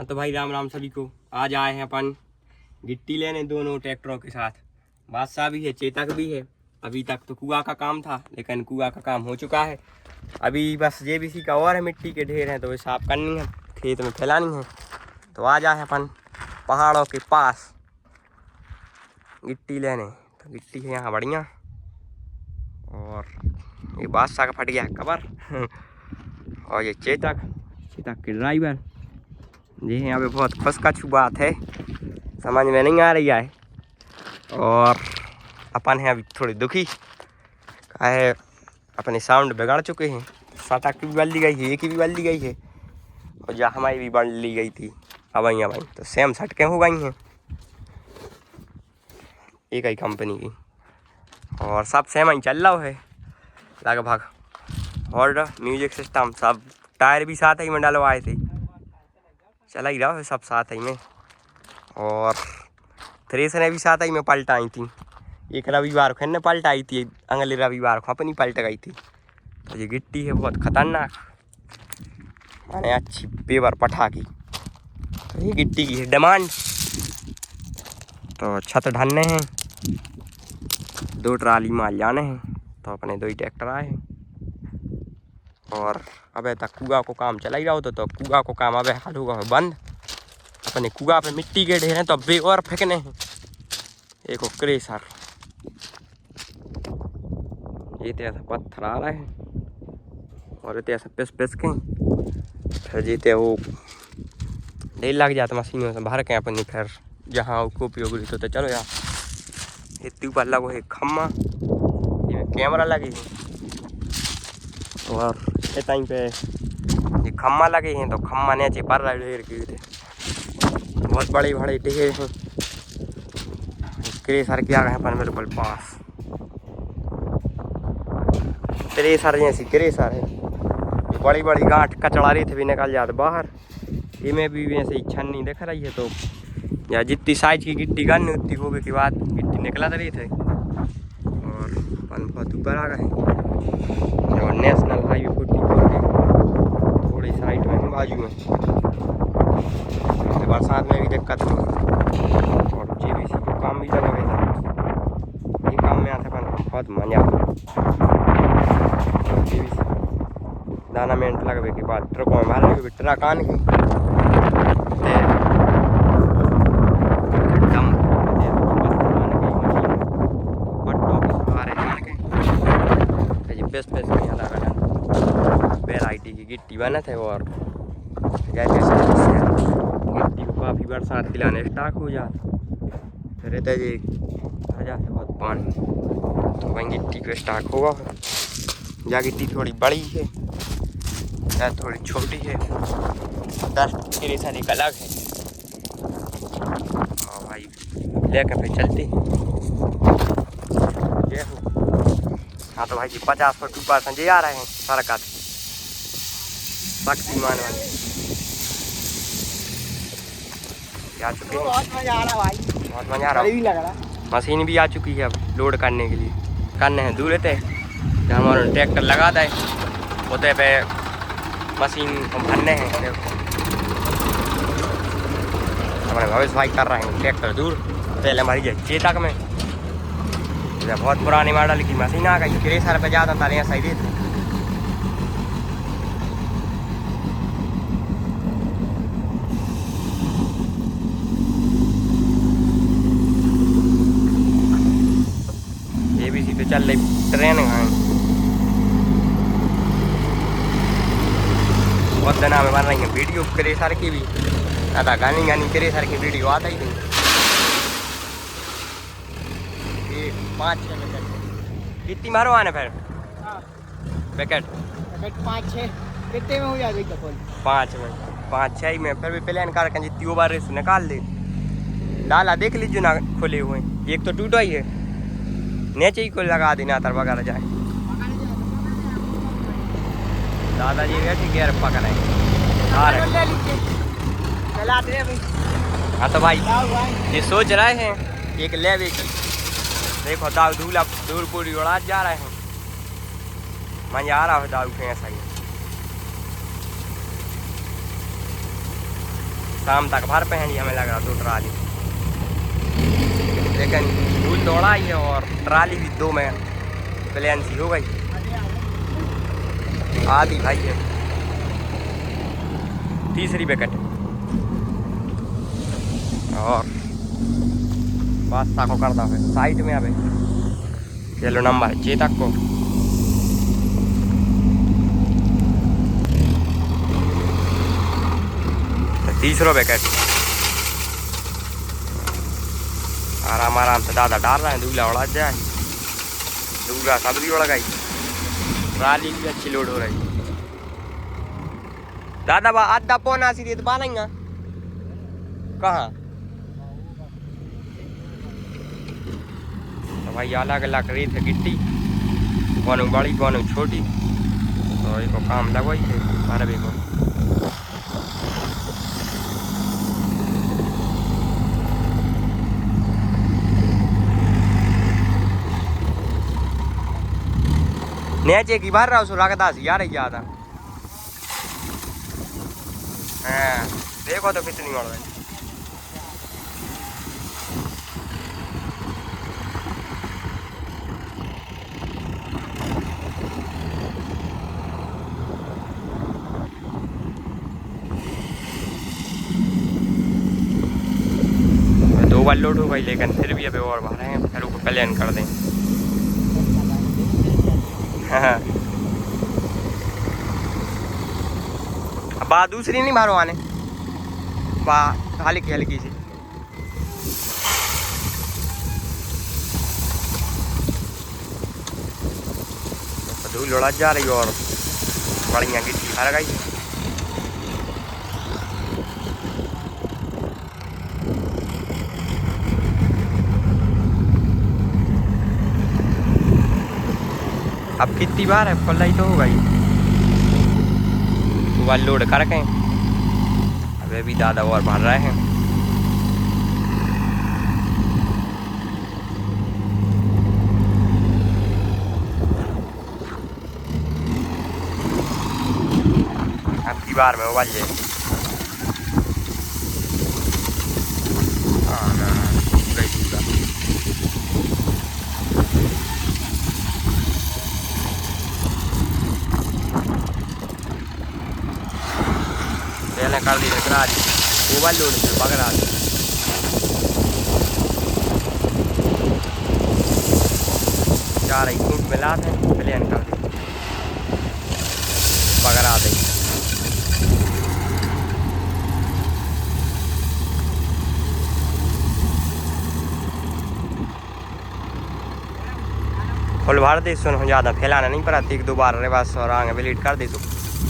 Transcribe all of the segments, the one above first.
हाँ तो भाई राम राम सभी को। आज आए हैं अपन गिट्टी लेने दोनों ट्रैक्टरों के साथ। बादशाह भी है, चेतक भी है। अभी तक तो कुआ का काम था, लेकिन कुआ का काम हो चुका है। अभी बस जेबीसी का और है, मिट्टी के ढेर हैं तो वे साफ करनी है, खेत में फैलानी है। तो आ जाए अपन पहाड़ों के पास गिट्टी लेने। तो गिट्टी है यहाँ बढ़िया। और ये बादशाह का फट गया है कवर और ये चेतक के ड्राइवर जी यहाँ पे बहुत खुश का बात है, समझ में नहीं आ रही है। और अपन है अभी थोड़ी दुखी है, अपने साउंड बिगाड़ चुके हैं। सटक की भी बदल दी गई है, एक ही भी बदल दी गई है और जहाँ हमारी भी बदल ली गई थी। अब तो सेम सटकें हो गई हैं एक ही कंपनी की, और सब सेम ही चल रहा है लगभग। और म्यूजिक सिस्टम सब, टायर भी साथ ही में डलवाए थे, चला ही रहा है सब साथ ही में। और थ्रेसरें भी साथ ही में पलटाई थी। एक रविवार को ने पलटाई थी, अगले रविवार को अपनी पलट गई थी। तो ये गिट्टी है बहुत खतरनाक, माने अच्छी पेवर पठा की। तो ये गिट्टी की है डिमांड। तो छत ढलने हैं, 2 ट्राली माल जाने हैं। तो अपने 2 ही ट्रैक्टर आए हैं। और अबे तक कुआ को काम चला ही रहा होता, तो कुआ को काम अबे हाल होगा बंद। अपने कुआ पे मिट्टी के ढेर हैं तो अबे और फेंकने हैं। एक क्रेशर, ये तो ऐसा पत्थर आ रहा है और ये तो ऐसा पिस के फिर जीते वो ढेर लग जाता मशीनों से भर के अपनी। फिर जहाँ उसको उपयोग हुई तो चलो यार, इतनी ऊपर लगो है खम्मा, ये कैमरा लगी है। और इस टाइम पे ये खम्मा लगे हैं तो खम्मा नीचे पर रहे ढेर के, बहुत बड़े बड़े ढेर हैं। क्रेशर के आ गए अपन बिल्कुल पास। क्रेशर जैसी क्रेशर है, बड़ी बड़ी गांठ कचड़ा रही थे भी निकल जाते बाहर। इनमें भी ऐसे ही छन्नी दिख रही है, तो या जितनी साइज की गिट्टी करनी उतनी होने के बाद गिट्टी निकला रही थे। और अपन बहुत ऊपर आ गए और नेशनल हाईवे 44 थोड़ी साइड में बाजू में, बरसात में भी दिक्कत नहीं। और जेबीसी को काम भी लगा हुआ था, ये काम में आता अपन बहुत मजा। जेबीसी दाना मिनट लगवे के बाद ट्रकों में मार लगे, ट्रक आने के वेराइटी की गिट्टी बना थे। और गिट्टी को काफ़ी बरसात दिलाने स्टार्ट हो जाता, फिर रहता है आ जाते बहुत पानी, तो वहीं गिट्टी को स्टार्ट होगा। या गिट्टी थोड़ी बड़ी है या थोड़ी छोटी है, 10 क्रेशर एक अलग है। और भाई लेकर फिर चलते हैं। हाँ तो भाई जी 50 फुट ऊपर संजय आ रहे हैं सरकत शक्तिमान वाले आ चुके हैं। बहुत मजा आ रहा भाई, बहुत मजा आ रहा भी लग रहा। मशीन भी आ चुकी है अब लोड करने के लिए। करने हैं दूर रहते जहाँ हमारा ट्रैक्टर लगा था उतने पे मशीन भरने हैं। हमारे भवेश भाई कर रहे हैं ट्रैक्टर दूर। पहले हमारी जो चेतक में बहुत पुरानी मॉडल की मशीन आ गई, क्रेशर पे ज़्यादा तालियाँ सही देते। जेबीसी पे चल रही ट्रेन है, बहुत दिन में बन रही है वीडियो क्रेशर की भी। दादा गानी क्रेशर की वीडियो आता ही नहीं। 5-6 पैकेट कितनी मारो आने फिर पैकेट 5-6 कितने में हो जाएगा? 5 में 5-6 में फिर भी प्लान करके जितनी ओवर रेस निकाल दे। डाला देख लीजिए ना, खुले हुए एक तो टूटा ही है, नीचे ही को लगा देना तर वगैरह जाए। दादाजी बैठे गियर पकड़े। हाँ तो भाई ये सोच रहे हैं एक लेवे की, देखो दाऊ धूल पूरी उड़ा जा रहे हैं। मजा आ रहा है दाऊ के ऐसा ही। शाम तक भर पहनी हमें लग रहा 2 ट्राली, लेकिन फूल दौड़ा ही है और ट्राली भी 2 में प्लेन सी हो गई, आधी भाई है। तीसरी पैकेट और बादशाह को करता है साइड में। अबे चलो नंबर चेतक को तीसरा पैकेट आराम आराम से दादा डाल रहे हैं। दूल्हा उड़ा जाए, दूल्हा सब्जी उड़ गई, ट्राली भी अच्छी लोड हो रही। दादा बा आधा पौना सी रेत बालेंगे कहाँ तो भाई अलग अलग रेत है गिट्टी, कौन बड़ी कौन छोटी, तो एक काम लगवाई है अरबी को। नीचे की भर रहा रखदा सी यार ज्यादा। हाँ देखो तो कितनी मोड़ है। दो बार लोड हो गई, लेकिन फिर भी अभी और भर हैं, फिर उसको प्लान कर दें। हाँ बा दूसरी नहीं मारो आने बा हल्की हल्की सी। धूल उड़ा जा रही और बढ़िया गिट्टी भर गई। अब कितनी बार है फुलाई तो हो गई, वो लोड कर के अबे भी दादा और भर रहे हैं। अब की बार में उबाल जाए कर दी करा दी ओवर लोड से पकड़ा दी। चार एक फूट मिला थे प्लेन कर दी पकड़ा दी। फुल भर दे सुन ज़्यादा फैलाना नहीं पड़ा, एक दो बार बस और आगे ब्लीड कर दे तो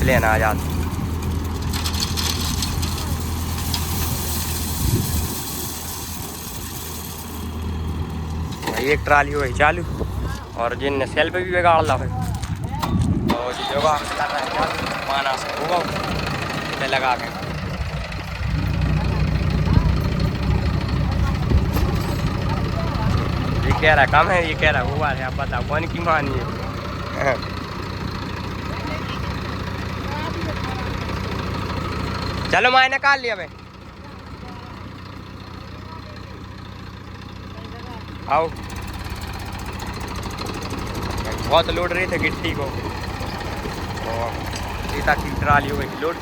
प्लेन आ जाता। एक ट्राली हुई चालू और जिन सेल्फ भी बिगाड़ ला है और जो माना से होगा लगा के ये कह रहा कम है, ये कह रहा हुआ है। आप बताओ कौन की मानी है। चलो माँ निकाल लिया भाई, आओ बहुत लोड रहे थे गिट्टी को और सीता की ट्राली हो गई लोड।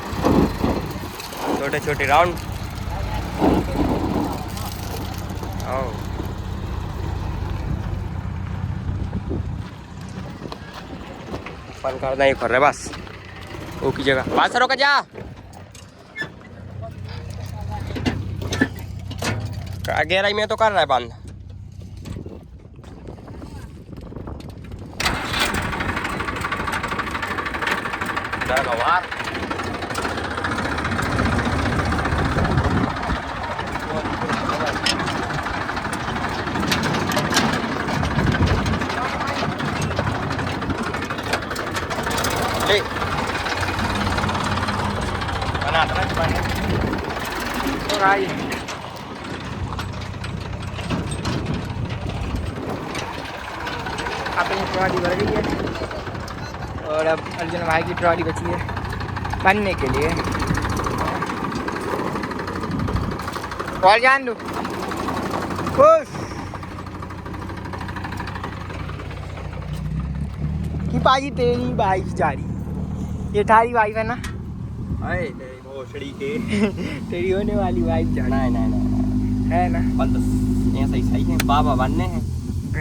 छोटे छोटे राउंड आओ फन करना ही कर रहे बस वो की जगह बात सरो का जा गहराई में तो कर रहा है बंद। गवार ले बना तो आई अपनी ट्रॉली भर गई है और अब अर्जुन भाई की ट्रॉली बची है बनने के लिए। और जान दो खुश कि पाजी तेरी वाइफ जा रही, ये थारी वाइफ है ना? अरे तेरी भोसड़ी के तेरी होने वाली वाइफ जा ना ना ना है ना? बस ऐसा ही सही है, बाबा बनने हैं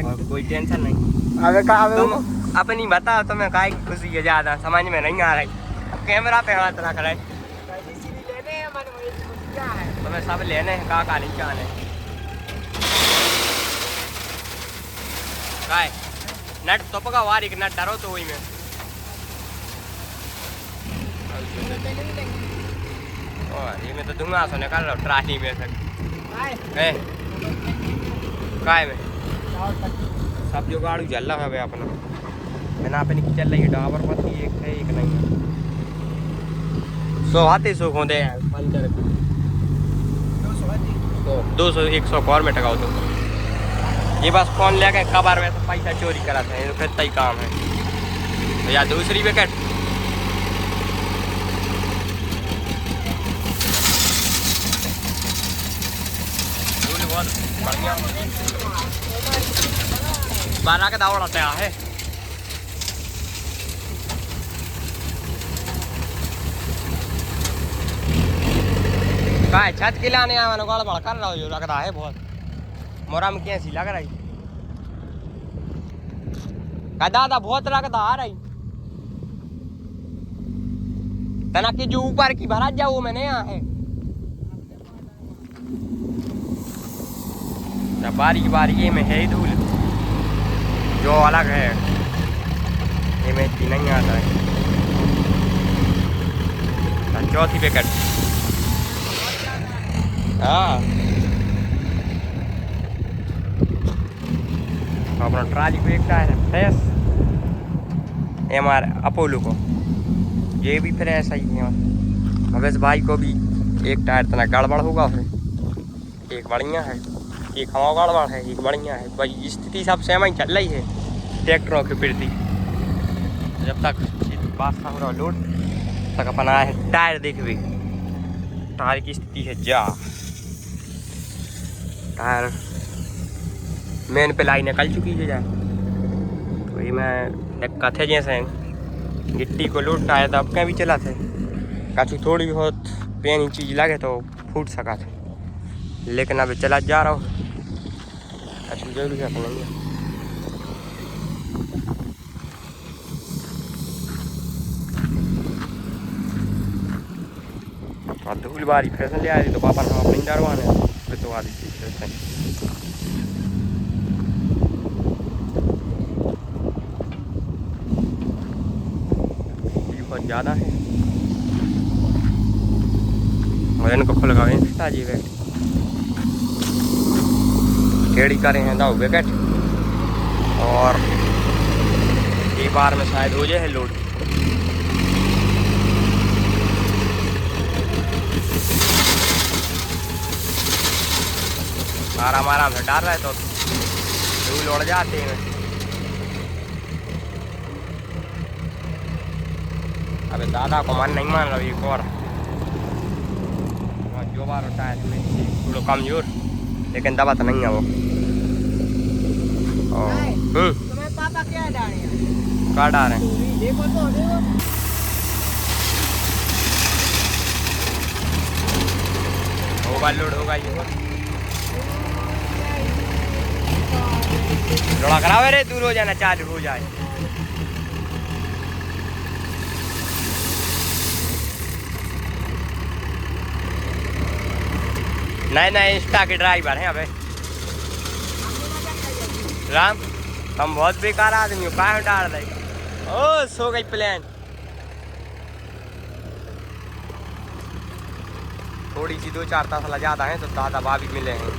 और कोई टेंशन नहीं। अबे कहा तुम अपनी बताओ, तुम्हें काहे की खुशी है ज्यादा, समझ में नहीं आ रही। अब कैमरा पे हाथ रख रहे, तुम्हें सब लेने हैं, का नहीं जाने काय नट तो पका वारी के नट डरो तो वही में और ये में तो धुआं से निकाल रहा ट्राली में से काय में सब जो गाड़ी चल रहा है अपना बिना पे नहीं चल रही है, डाबर पति एक है एक नहीं है। सो आते सो खोदे पंचर 200 100 और में टकाओ तो ये बस फोन लेके कबार में तो पैसा चोरी करा था, ये तो कितना ही काम है। तो या दूसरी विकेट बहुत बढ़िया बारह का दावड़ आता है। छत के लाने आया गाड़ बड़ कर रहा हो, लग रहा है बहुत मोरा में कैसी लग रही का दादा, बहुत लगता आ रही तना की जो ऊपर की भरा जाओ वो मैंने यहाँ है बारी बारी में है धूल जो अलग है, ये में इतनी नहीं आता है। चौथी विकेट हाँ अपना ट्राली को एक टायर है फ्रेश, हमारे अपोलो को ये भी फ्रेश है। भवेश भाई को भी एक टायर तना गड़बड़ होगा फिर, एक बढ़िया है एक हवा गड़बड़ है, एक बढ़िया है। भाई स्थिति सब सेम ही चल रही है ट्रैक्टरों के प्रति। जब तक बात हो रहा लोड तक अपना है टायर देख भी, टायर की स्थिति है जा टायर मेन पे लाई निकल चुकी है जाए, तो ये मैं दिक्कत है जैसे गिट्टी को लोड टायर तो अब क्या भी चला थे काचू थोड़ी बहुत पेनी चीज़ लगे तो फूट सका थे, लेकिन अभी चला जा रहा हूँ काचू जरूरी है नहीं है। और धूल बारी फैशन ले आई तो पापा हम अपनी डरवाने फिर तो आदि बहुत ज़्यादा है और इनको खुल गए ताजी वेट टेढ़ी करें हैं दाऊ विकेट और एक बार में शायद हो जाए लोड। आराम आराम से डाल रहे तो धूल उड़ जाते हैं। अबे दादा को मन नहीं मान रहा एक और जो बार होता है थोड़ा कमजोर, लेकिन दबा तो नहीं है वो। तुम्हें पापा क्या डाले क्या डाल रहे हैं देखो तो देखो होगा लोड होगा ये थोड़ा करावे रे दूर हो जाना चालू हो जाए। नए नए इंस्टा के ड्राइवर हैं अबे राम, हम बहुत बेकार आदमी हो कहाँ डाल रहे। ओ सो गई प्लान, थोड़ी सी 2-4 तसला ज़्यादा है तो दादा भाभी मिले हैं।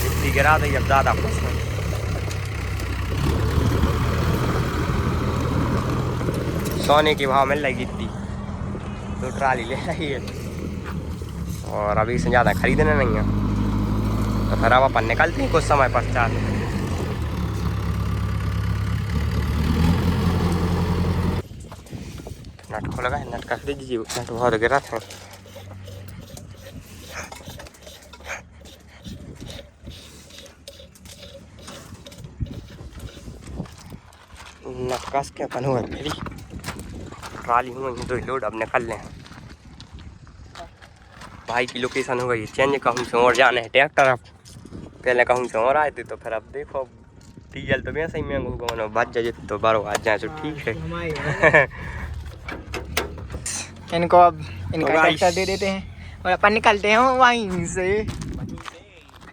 इतनी गिरा दी अब दादा खुश है। सोने के भाव मिल रही गिट्टी तो ट्राली ले रही है और अभी से ज़्यादा खरीदने नहीं है तो फिर अब अपन निकलते हैं कुछ समय पश्चात। नट खोला है, नट कस दीजिए, नट बहुत गिरा था। नट कस के अपन हुआ मेरी ट्राली हुई तो लोड अब निकल लें। भाई की लोकेशन हो गई चेंज, कहूँ से और जाना है ट्रैक्टर। अब पहले कहूँ से और आए थे तो फिर अब देखो डीजल तो वैसे ही महंगा बच जाए तो बारो आ जाए तो ठीक है। इनको अब इनका ट्रैक्टर दे देते हैं और अपन निकलते हैं वहीं से।